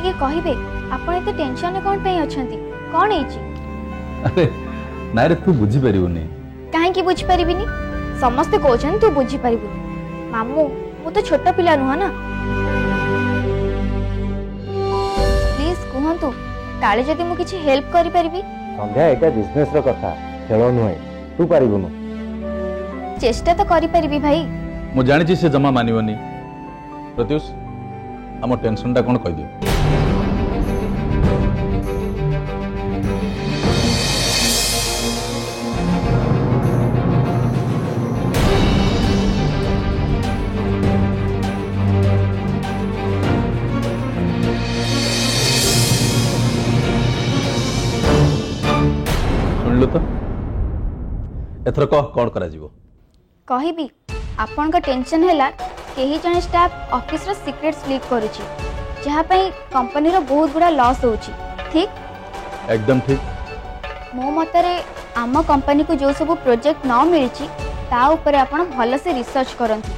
ଟିକେ କହିବେ ଆପଣ ଏତେ टेंशन कौन पे अछंती कौन हेची? अरे नाइ रे तू बुझी परिबुनी। काहे की बुझी परिबिनी? समस्त कहछन तू बुझी परिबुनी। मामू मु तो छोटा पिला नुह ना। प्लीज कहंतु काले जदी मु किछि हेल्प करि परिबी। संध्या एटा बिजनेस रो कथा खेलो नुहे तू परिबुनु। चेष्टा तो करि परिबी भाई। मु जानि छी से जमा मानिबनी। प्रत्युष हम टेंशन टा कोन कहि दियो। सुनलु तो एथर कह कोन करा जीवो कहिबी आपन का टेंशन हैला केही जने स्टाफ ऑफिस रो सीक्रेट्स लीक करूची जहा पई कंपनी रो बहुत बड़ा लॉस होची। ठीक एकदम ठीक। मो मतरे आम कंपनी को जो सब प्रोजेक्ट न मिलची ता ऊपर आपण भल से रिसर्च करंतु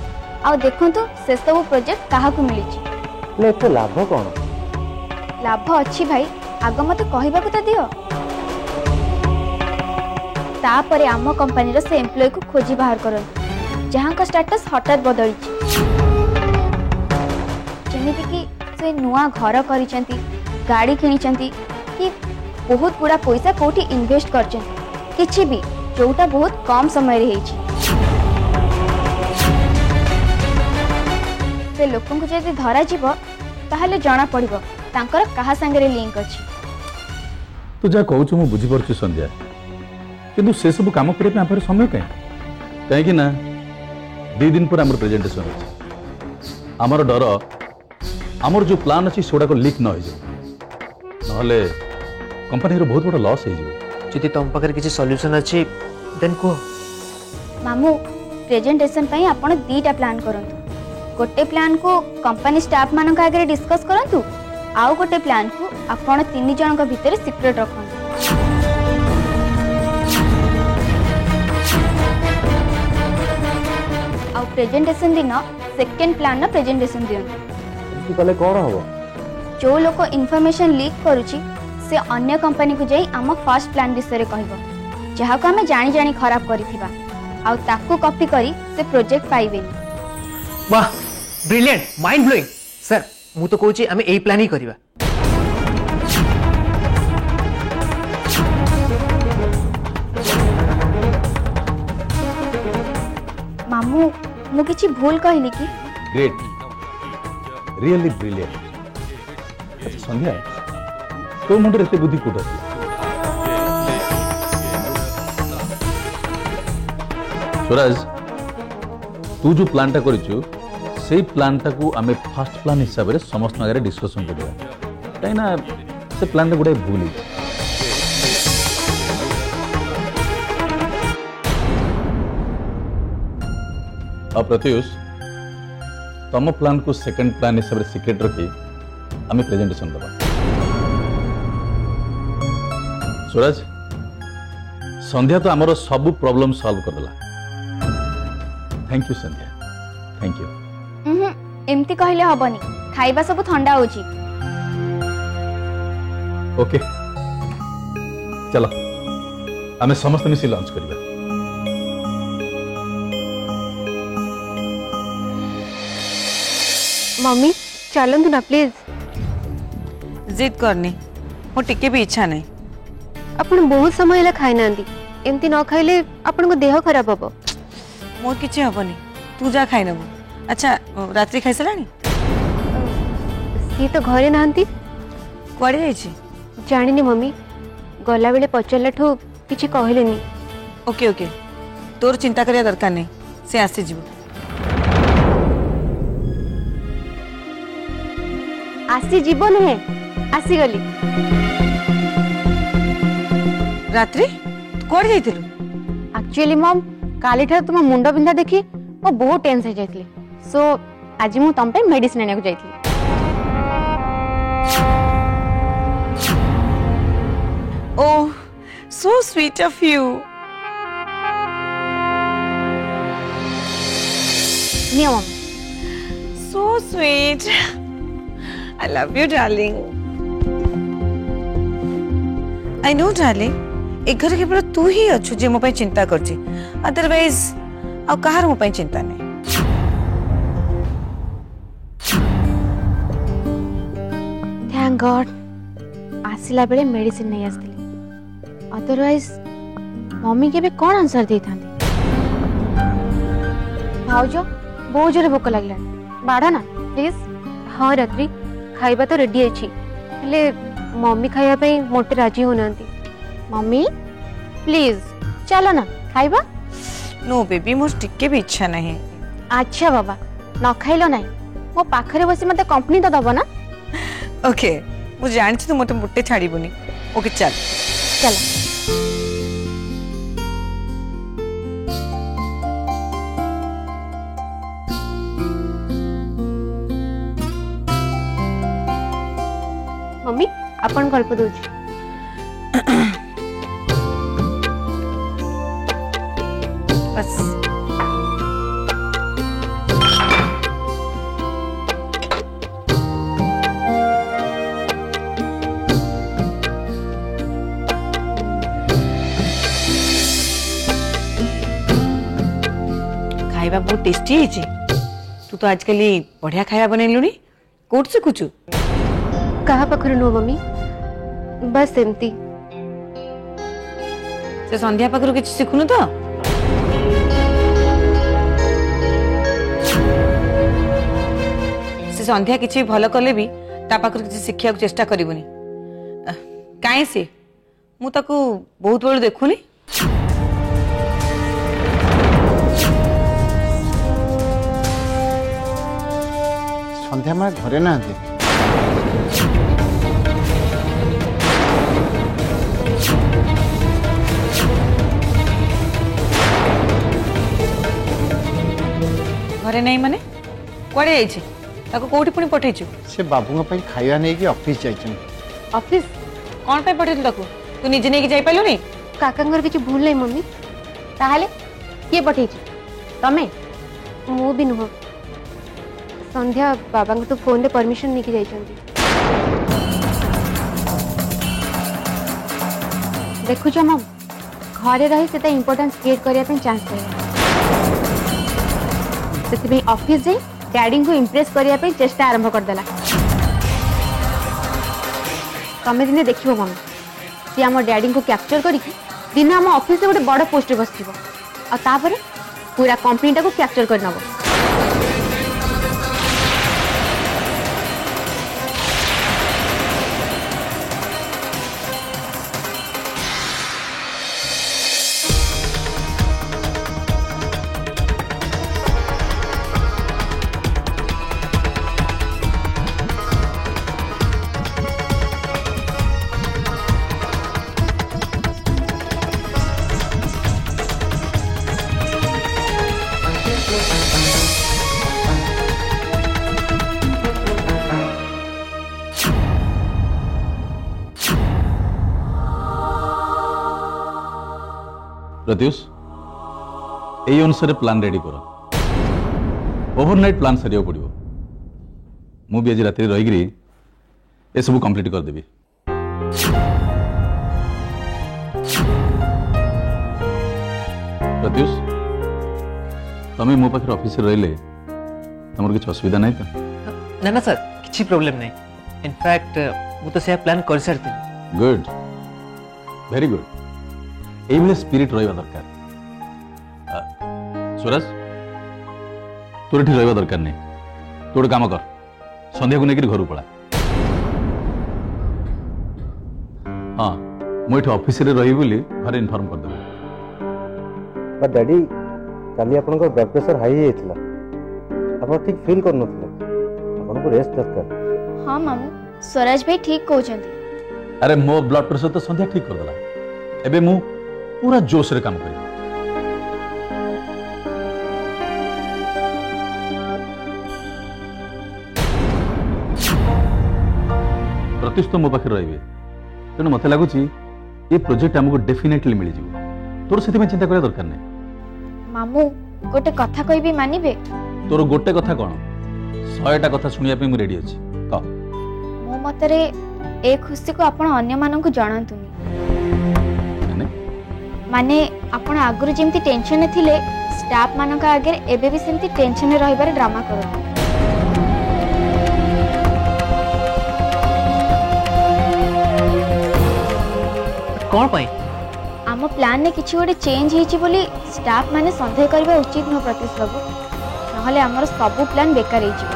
आ देखंतु से सब प्रोजेक्ट काहा को मिलची। ले तो लाभ कोन? लाभ अच्छी भाई आग मते कहबा को त दियो। ता परे आम कंपनी रो से एम्प्लॉय को खोजी बाहर करंतु जहां का स्टेटस हठात बदली जेमिति कि से नुआ घर करिसेंती गाड़ी किनिसेंती कि बहुत गुड़ा पैसा कोठी इन्वेस्ट करचेंती किछि भी जोटा बहुत कम समय रे हेछि। से लोकन को जदि धरा जीव ताहले जाना पड़िबो तांकर कहा संगे रे लिंक अछि। तू जा कहू छु मु बुझी परछु संध्या किंतु से सब काम करे पे आपर समय कहीं कि ना 2 दिन पर हमर प्रेजेंटेशन अछि। हमर डर हमर जो प्लान अछि सोडा को लीक न हो जाए नहले कंपनी रो बहुत बड़ा लॉस हो जाए। जदि तुम पाखर किसी सॉल्यूशन अछि देन को मामू प्रेजेंटेशन पई आपण दीटा प्लान करंतु। गोटे प्लान को कंपनी स्टाफ मानक आगे डिस्कस करंतु आउ गोटे प्लान को आपण 3 जन के भीतर सीक्रेट रखंतु। आउ प्रेजेंटेशन दिन सेकंड प्लान ना प्रेजेंटेशन दियंतु। कले कोन होबो? जो लोक इन्फॉर्मेशन लीक करूची से अन्य कंपनी को जाई आम फर्स्ट प्लान विषय कहब जहाँ को आम जानी जानी खराब करिथिबा आउ ताकू कॉपी करी से प्रोजेक्ट पाइबेनी। वाह ब्रिलियंट माइंड ब्लोइंग सर मु तो कहूची आमे एई प्लान ही करबा। मामू मु किछि भूल कहली कि? Great really brilliant. अच्छा संध्या तो मुंडे एते बुद्धि कोटा स्वराज तू जो प्लान टा करिछु से प्लान टा को आमे फर्स्ट प्लान हिसाब रे समस्त आगे डिस्कशन करबा काई ना से प्लान टा गुडे भूल ही। अब प्रत्युष तम प्लान को सेकंड प्लान हिसाब रे सीक्रेट रखी आमे प्रेजेंटेशन दबा। सूरज संध्या तो आमर सब प्रॉब्लम सॉल्व कर देला। Thank you Sandhya thank you. एमती कहले हबनी खाइबा सब ठंडा होची। ओके चलो आमे समस्त मिसी लंच करिबा। मम्मी चलतु ना प्लीज। जिद करनी मो टिके भी इच्छा नहीं। अपन बहुत समय है खाई ना एमती न खाइले अपन को देह खराब हम। मोर किसी हेनी तू जा खाई नबू। अच्छा रात्रि खाई सारानी? सी तो घरे नहांती कुआड़े जानी मम्मी गला बेले पचारा ठू किसी कहलेनी। ओके ओके तोर चिंता करिया दरकार नहीं से आसी जीव। आसी जीव नुहे आसी गली। रात्रि कुआड़े जाइथिलु? एक्चुअली मम काली ठार तुम मुंड बिंधा देखी मो बहुत टेंस हो जाइतली सो आज मु तम पे मेडिसिन आने को जाइतली। Oh so sweet of you. नियो मम so sweet. I love you, darling. I know, darling. ए घर केवल तू ही अच्छु जे मो पई चिंता करछि, अदरवाइज आ कहार मो पई चिंता नहीं. थैंक गॉड आसिला बेले मेडिसिन नहीं आसती अदरवाइज मम्मी के भी कौन आंसर दे था भाउज बहुत जोरे भोक लगला बाढ़ा ना प्लीज हाँ रात्रि खाइबा तो रेडी अछि हेले मम्मी खाइबा पे मोटे राजी होना मम्मी प्लीज चलो ना खाइबा नो बेबी मोर टिके भी इच्छा नहीं. अच्छा बाबा न खाइलो नहीं मो पाखरे बसी मते कंपनी तो दबो ना ओके मु जानछि तू मते मुट्टे छाड़ीबुनी. ओके चल चलो मम्मी अपन गल्प दउछि बस खाइबा बहुत टेस्टी है तू तो आजकल बढ़िया खाया बनैलुनी कोट से कुछ कहा पखर नो मम्मी बस एमती से संध्या पाखरु किछ सिखुनु तो से संध्या किछ भल कले भी ता पाखरु किछ शिखिया को चेष्टा करिवनी काहे से मु ताकू बहुत बड़ देखुनी संध्या माँ घरे ना घरे नहीं माने कुआड़े जाइछे ताको कोठी पुनी पठेछु से बाबू खाଇବା नहीं ऑफिस जाइछन ऑफिस कोन पे पठेतु ताको तू निजे नहीं जाई पालुनी काकांगर किछ भूल नहीं मम्मी ताहले के पठेछि तमे मु भी नुह संध्या बाबा को तो फोन रे परमिशन नहीं जाइछंती देखु छ मम घरे रही सेता इंपोर्टेंस क्रिएट करिया पे चांस है से ऑफिस जाई डैडी को इम्प्रेस करिया पे चेष्टा आरंभ कर देला तमे दिने देखिबो मम्मी सी आम डैडी को कैप्चर करिकी दिन आम ऑफिस से गोटे बड़ पोस्ट रे बसिबो आ तापरे पूरा कंपनीटा को कैप्चर कर नबो प्रत्युष यही अनुसार प्लान रेडी कर ओवरनाइट प्लान सारे पड़ो मु भी आज रात रही ये सब कंप्लीट करदेवी प्रत्युष तुम्हें मो पाखे ऑफिस रहिले तुम किसी असुविधा नहीं तो ना ना सर किसी प्रॉब्लम नहीं इनफैक्ट मु तो से प्लान कर सारी गुड वेरी गुड ये स्पिरिट रहा दरकार स्वराज तोर ये रहा दरकार नहीं तू गोटे काम कर संध्या को लेकर घर पड़ा हाँ मुझे ऑफिस रे रही बोली घरे इनफॉर्म कर देबो डैडी काली आपन को ब्लड प्रेशर हाई होइतला आप ठीक फील कर नथले आपन को रेस्ट दरकार हाँ मामू स्वराज भाई ठीक कहउछंती अरे मो ब्लड प्रेशर तो संध्या ठीक कर देला एबे मु पूरा जोश रे काम करी प्रत्युष तो मो पाखे रहिबे तेणु मत लगुच ये प्रोजेक्ट आमको डेफिनेटली मिल जाव तोर से चिंता करा दरकार नहीं मामू गोटे कथा कहबी मानिबे तोर गोटे कथा कौन 100टा कथा सुनिया पे मु रेडी अछि कह मो मतरे ए खुशी को आपण अन्य मानक जणातुनी माने माने आपण आगुरु जेमती टेंशन ने थिले स्टाफ मानक आगे एबे भी सेमती टेंशन रे रहिबार ड्रामा करो। कौन पाई आम प्लान ने किछि गोटे चेंज हेछि बोली स्टाफ माने संदेह करबा उचित न प्रतीश बाबू नहले हमर सब प्लान बेकार हेछि।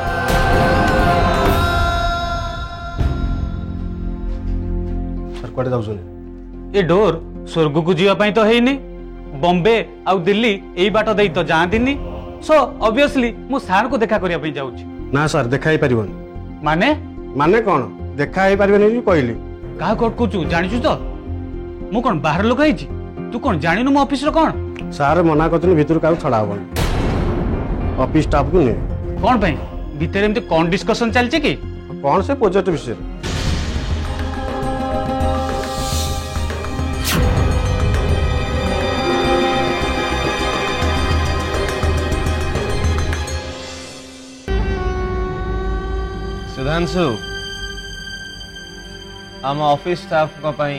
सर कुआडे जाउछन ए डोर स्वर्ग को जीवा तो है बॉम्बे आउ दिल्ली यही बाट दे तो जाती सो ऑब्वियसली मु सार को देखा करने जाऊँ ना सर देखा ही परिबन माने माने कोन देखा ही परिबन जी कहली कहा कट कूचु जानिछु तो मु कौन बाहर लोक है तू कौन जानिनु मो ऑफिस रो कौन सर मना करछन भीतर का छड़ा होबन ऑफिस स्टाफ को ने कौन भाई भीतर एमते कौन डिस्कशन चलचे कि कौन से प्रोजेक्ट विषय सुधांशु आम ऑफिस स्टाफ को पई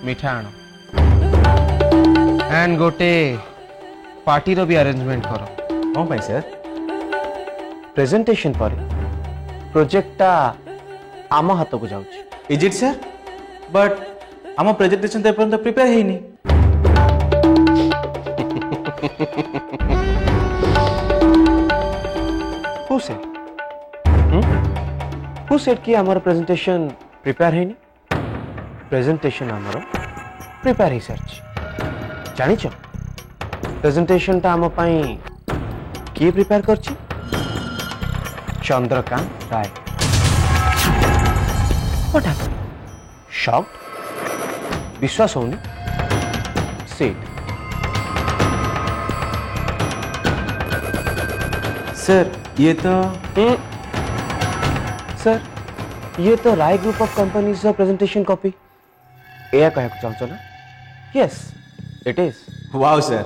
मिठा आण एंड गोटे पार्टी रो भी अरेंजमेंट करो कौन पाई सर प्रेजेंटेशन पर प्रोजेक्टटा आम हाथ को जाउची इज इट सर बट आम प्रेजेंटेशन तो पर्यंत प्रिपेयर हेनी हु सेड कि हमारा प्रेजेंटेशन प्रिपेयर है नहीं प्रेजेंटेशन हमारा प्रिपेयर ही सरच जानी चो प्रेजेंटेशन ता हम पई की प्रिपेयर करची Chandrakant Rai what happened shocked विश्वास होनी सेड सर ये तो सर ये तो Rai group of companies presentation copy एया कह चाहूँ ना yes it is wow sir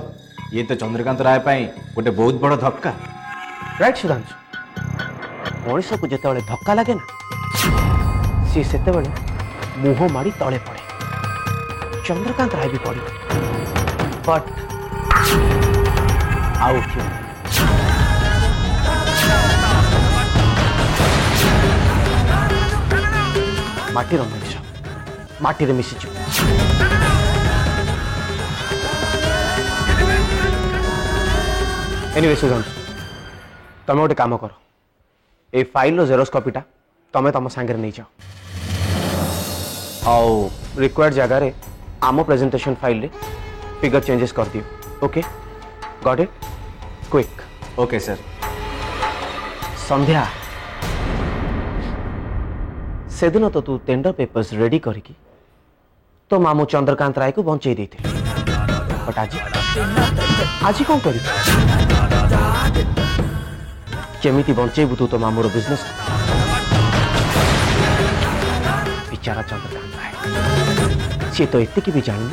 ये तो चंद्रकांत राय पाई गोटे बहुत बड़ धक्का राइट सुधांशु मनीष को जिते धक्का लगे ना सी से मुह माड़ी तले पड़े चंद्रकांत राय भी पड़े बट आउ क्यों माटी मनीष माटी रे मिसी एनीवे सुधांशु तुम गोटे काम कर ए फाइल रो जेरोक्स कॉपीटा तमें तुम सांगे नहीं जाओ आउ रिक्वायर्ड जगह रे आम प्रेजेंटेशन फाइल रे फिगर चेंजेस कर दियो okay got it quick okay sir Sandhya से दिन तो तू टेंडर पेपर्स रेडी करके तो मामू चंद्रकांत राय को बंचे देते बट आज कौन कर केमिति बंचेबू तू तो मामूर बिजनेस बिचारा चंद्रकांत राय सी तो एति भी जानी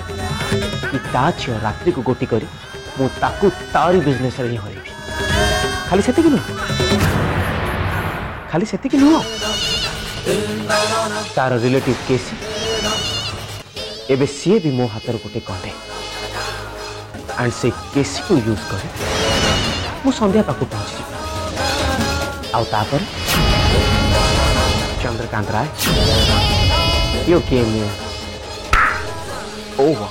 कि ता झील रात्रि को गोटी करी मु ताकू तारी बिजनेस रे ही हरेबी खाली सेति नुह तार रिलेटिव केसी एबे सी भी मो हाथ गोटे कंडे एंड से केसी को यूज करे मु संध्या पाक पहुंची आउ तापर चंद्रकांत राय यो गेम ओवर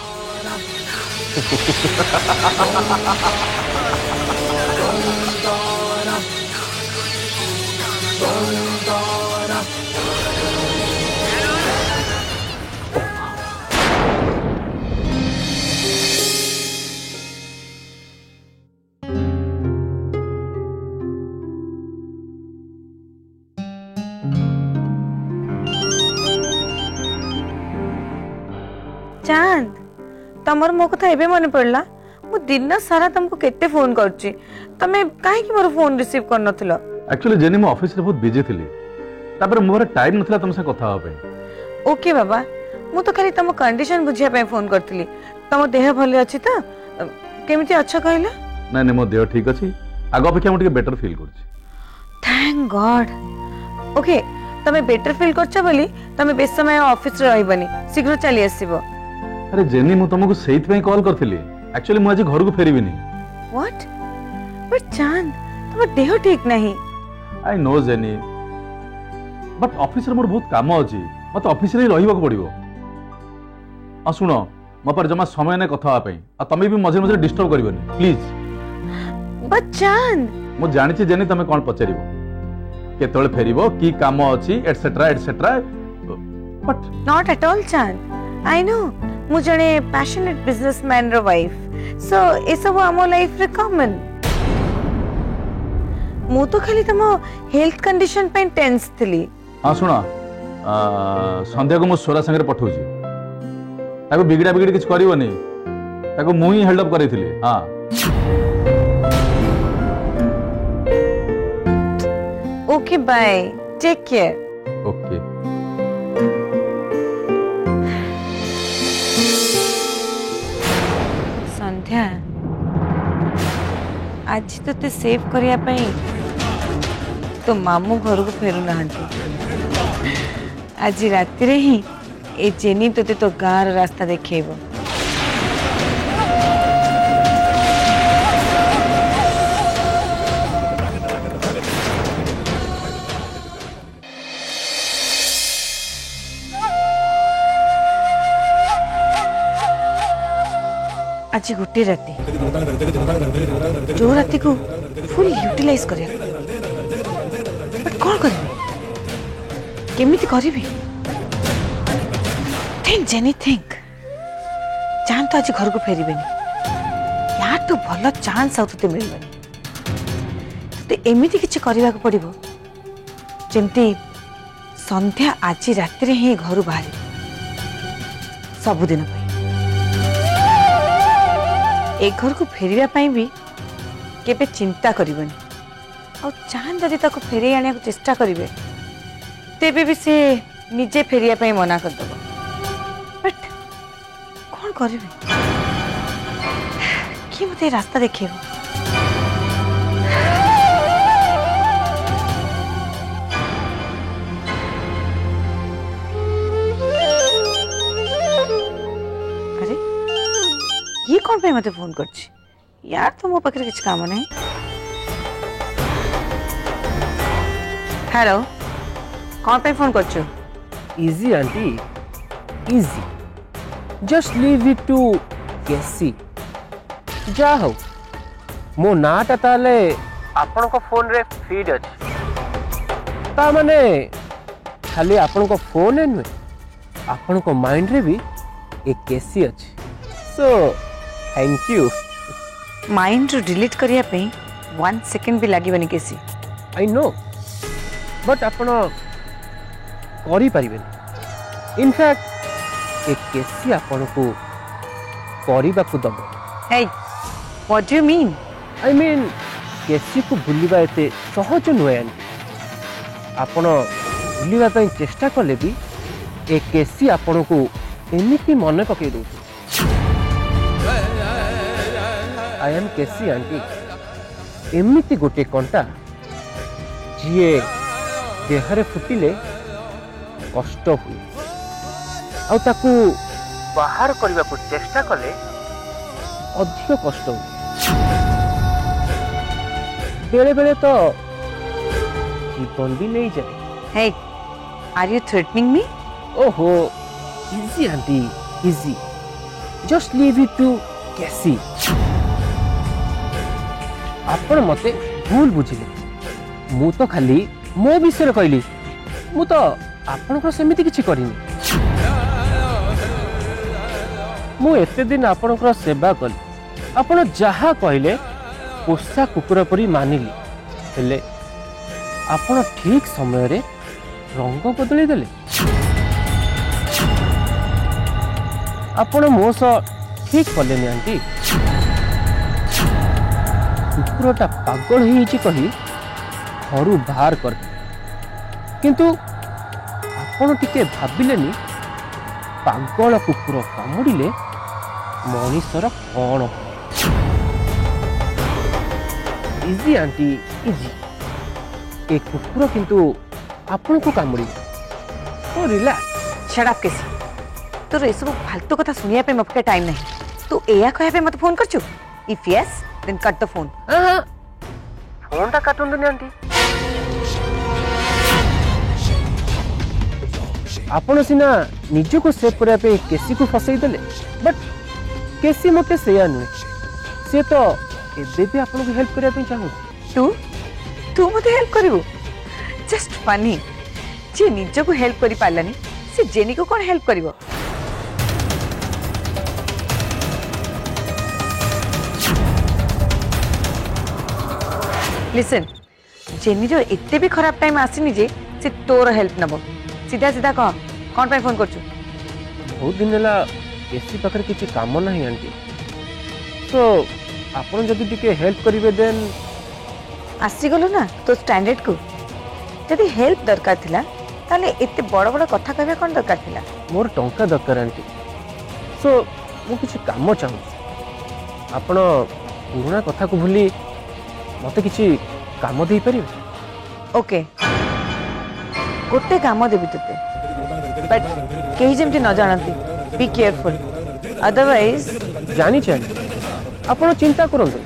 चांद तमर मो कथा एबे मन पड़ला मु दिन सारा तुमको केते फोन करची तमे काहे कि मोर फोन रिसीव कर नथिलो एक्चुअली जेनी मो ऑफिस रे बहुत बिजी थिली तापर मोर टाइम नथला तुम से कथा होबे ओके बाबा मु तो खाली तम कंडीशन बुझिया पे फोन करथली तम देह भले अछि त केमिति अच्छा कहला ना ने मो देह ठीक अछि आगो अपेक्षा मो बेटर फील करछि थैंक गॉड ओके तमे बेटर फील करछ बोली तमे बेस समय ऑफिस रे रहबनी शीघ्र चली आसीबो। अरे जेनी मु तुमको सेइत पे कॉल करथिली एक्चुअली मु आज घर को फेरिबिनी। व्हाट बट चांद तम देह ठीक नहीं। I know jenny but office रे मोर बहुत काम अछि मत ऑफिस रे रहिबा को पड़िबो। आ सुनो मो पर जमा समय नै कथा पई आ तमे भी मझे मझे डिस्टर्ब करबनी प्लीज। बट चांद मु जानि छी जेनी तमे कोन पचारिबो केतोले फेरिबो की काम अछि etcetera etcetera but not at all चांद आई नो मु जने पैशनेट बिजनेसमैन रो वाइफ सो ए सब हमो लाइफ रे कॉमन। मु तो खाली तम हेल्थ कंडीशन पे टेंस थली। हां सुना संध्या को मु सोरा संगे पठौची ताको बिगड़ा बिगड़ी किछ करिवनी ताको मु ही हेल्प करैथिली। हां okay bye take care. Okay Sandhya आज तो ते सेव करिया पई तो मामू घर को फेरु नहांती आज राति रे ही ए जेनी तोते तो गार रास्ता देखेबो। आज गोटे राति जो राति को फुल यूटिलाइज करिया बट कौन करिबे केमिति करिबे थिंक जेनी थिंक जान तो आज घर को फेरिबेनी यार तो भल चांस आउते मिलबनी तो एमिति किछि करिबा को पड़िबो जेमती संध्या आज राति रे ही घर बाहर सबुदिन ए घर को फेरिया पाई भी केबे चिंता करिबनी और चांद जदि ताको फेरे आने को चेष्टा करिवे तेबे भी से निजे फेरिया पाई मना कर दबो बट कौन करिवे कि मते रास्ता देखेबो। ये कौन पे मते फोन करछि यार तो मो पाखरे किछ काम नहीं। हेलो कौन पे फोन करछु। Easy aunty easy just leave it to KC जा हो मो नाटा ताले आपन को फोन रे फीड अछि ता माने खाली आपन को फोन एनु आपन को माइंड रे भी एक केसी अछि so thank you. Mind row delete करिया पे 1 सेकंड भी लागी बनी केसी आई नो बट आपण करी परिबेनी इनफैक्ट एक केसी आपण को करिबा को दबो। Hey what do you mean. I mean KC को भूलिबा एते सहज नुए आपण भूलिबा पई चेष्टा करले भी एक केसी आपण को एमिति मन पकई दो। आई एम केसी आंटी एमिति गोटे कंटा जीए देहरे फुटिले कष्ट हुए आ ताकू बाहर करबा को चेष्टा कले अधिक कष्ट हुए बेले बेले तो जीवन भी नहीं जाए। Hey are you threatening me. ओहो easy aunty easy just leave it to KC. आपण मते भूल बुझिले मु तो खाली मो विषय कहली मु तो आपण को सेमिति किछि करिनी मु एते दिन आपण को सेवा कली आपण जहा कहले पोषा कुकुर परी मानिली हेले आपण ठीक समय रे रंग बदली देले आपण मो सह ठीक कलेनी आंटी कुकुरटा पागल ही कही घर बाहर कर किंतु आपण टिके भाबिलेनी पागल कुकुर कामुड़िले मनीषर कौन इजी आंटी इजी ए कुकुर किंतु आपण को कामुड़ी रिलैक्स शट अप केसी तोर ये सब फालतू कथा सुनिया पे मत टाइम नहीं तू एया कहया पे मत फोन करछु if yes then cut the phone हां फोन ता काटुन दुनी आंटी आपण सिना निज को सेव करने पे केसी को फसई देले बट केसी मोटे सेया नुहे से तो एबे भी आपण को हेल्प करने पे चाहू तू तू मते हेल्प करिवो जस्ट फनी जे निज को हेल्प करि पालानी से जेनी को कोन हेल्प करिवो लिसन जेनी जो एते भी खराब टाइम आसीनी जे से तोर हेल्प नबो सीधा सीधा कह कौन पे फोन करछु बहुत दिन होला केसी पाखर किछि काम नाही आंटी तो आपण जदी टिके हेल्प करिवे देन आसी गलो ना तो स्टैंडर्ड को जदी हेल्प दरकार थिला ताले एते बड़ बड़ कथा कहबे कोन दरकार थिला मोर टंका दरकार आंटी सो मु किछि काम चाहू आपण पुराना कथा को भूली मते किछि काम देई परिबे ओके गोटे काम देबी तते बट केही जेमति न जानती बी केयरफुल अदरवाइज जानी चाहिए आपण चिंता करंतु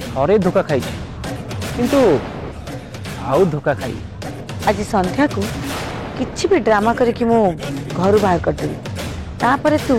थरे धोखा खाई किंतु आउ धोखा खाई आज संध्या को किछि भी ड्रामा करके मु घर बाहर कर देबी तापरे तू